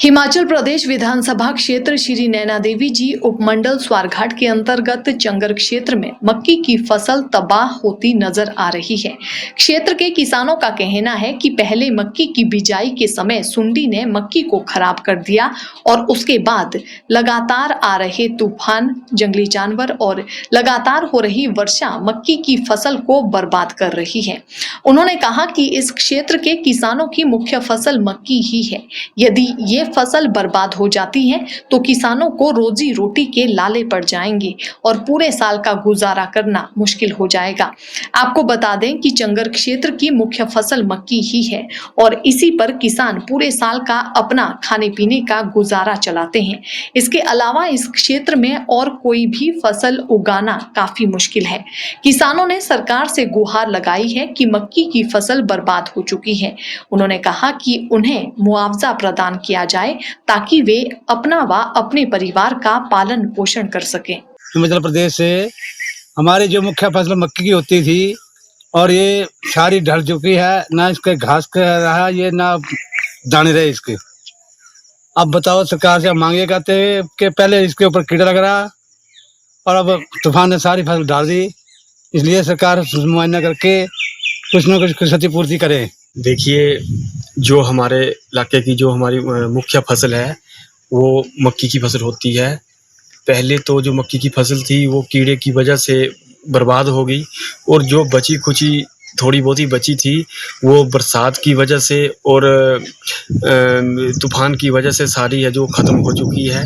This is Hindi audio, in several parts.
हिमाचल प्रदेश विधानसभा क्षेत्र श्री नैना देवी जी उपमंडल स्वारघाट के अंतर्गत चंगर क्षेत्र में मक्की की फसल तबाह होती नजर आ रही है। क्षेत्र के किसानों का कहना है कि पहले मक्की की बिजाई के समय सुंडी ने मक्की को खराब कर दिया और उसके बाद लगातार आ रहे तूफान, जंगली जानवर और लगातार हो रही वर्षा मक्की की फसल को बर्बाद कर रही है। उन्होंने कहा कि इस क्षेत्र के किसानों की मुख्य फसल मक्की ही है। यदि ये फसल बर्बाद हो जाती है तो किसानों को रोजी रोटी के लाले पड़ जाएंगे और पूरे साल का गुजारा करना मुश्किल हो जाएगा। आपको बता दें कि चंगर क्षेत्र की मुख्य फसल मक्की ही है और इसी पर किसान पूरे साल का अपना खाने पीने का गुजारा चलाते हैं। इसके अलावा इस क्षेत्र में और कोई भी फसल उगाना काफी मुश्किल है। किसानों ने सरकार से गुहार लगाई है कि मक्की की फसल बर्बाद हो चुकी है। उन्होंने कहा कि उन्हें मुआवजा प्रदान किया जाए ताकि वे अपना व अपने परिवार का पालन पोषण कर सकें। हिमाचल प्रदेश से हमारी जो मुख्य फसल मक्की की होती थी और ये सारी ढल चुकी है, ना इसके घास का रहा, ये ना दाने रहे इसके। अब बताओ, सरकार से मांगे करते कि पहले इसके ऊपर कीड़ा लग रहा और अब तूफान ने सारी फसल डाल दी, इसलिए सरकार मुआयना करके कुछ न कुछ क्षतिपूर्ति करे। देखिए, जो हमारे इलाके की जो हमारी मुख्य फसल है वो मक्की की फसल होती है। पहले तो जो मक्की की फसल थी वो कीड़े की वजह से बर्बाद हो गई और जो बची खुची थोड़ी बहुत ही बची थी वो बरसात की वजह से और तूफान की वजह से सारी है जो ख़त्म हो चुकी है।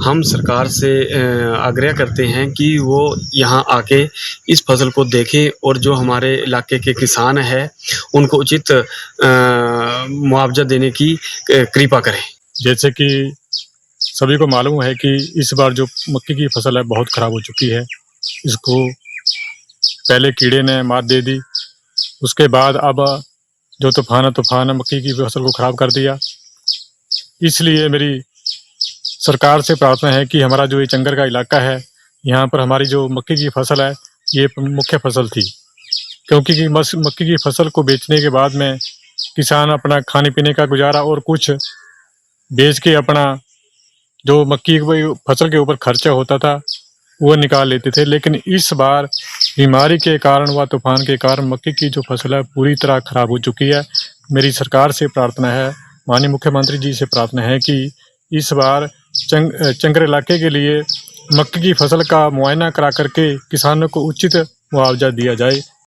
हम सरकार से आग्रह करते हैं कि वो यहाँ आके इस फसल को देखें और जो हमारे इलाके के किसान हैं उनको उचित मुआवजा देने की कृपा करें। जैसे कि सभी को मालूम है कि इस बार जो मक्की की फसल है बहुत ख़राब हो चुकी है। इसको पहले कीड़े ने मात दे दी, उसके बाद अब जो तूफान मक्की की फसल को ख़राब कर दिया। इसलिए मेरी सरकार से प्रार्थना है कि हमारा जो ये चंगर का इलाका है, यहाँ पर हमारी जो मक्की की फसल है ये मुख्य फसल थी, क्योंकि मक्की की फसल को बेचने के बाद में किसान अपना खाने पीने का गुजारा और कुछ बेच के अपना जो मक्की की फसल के ऊपर खर्चा होता था वो निकाल लेते थे। लेकिन इस बार बीमारी के कारण व तूफान के कारण मक्की की जो फसल है पूरी तरह खराब हो चुकी है। मेरी सरकार से प्रार्थना है, माननीय मुख्यमंत्री जी से प्रार्थना है कि इस बार चंगर इलाके के लिए मक्की की फसल का मुआयना करा करके किसानों को उचित मुआवजा दिया जाए।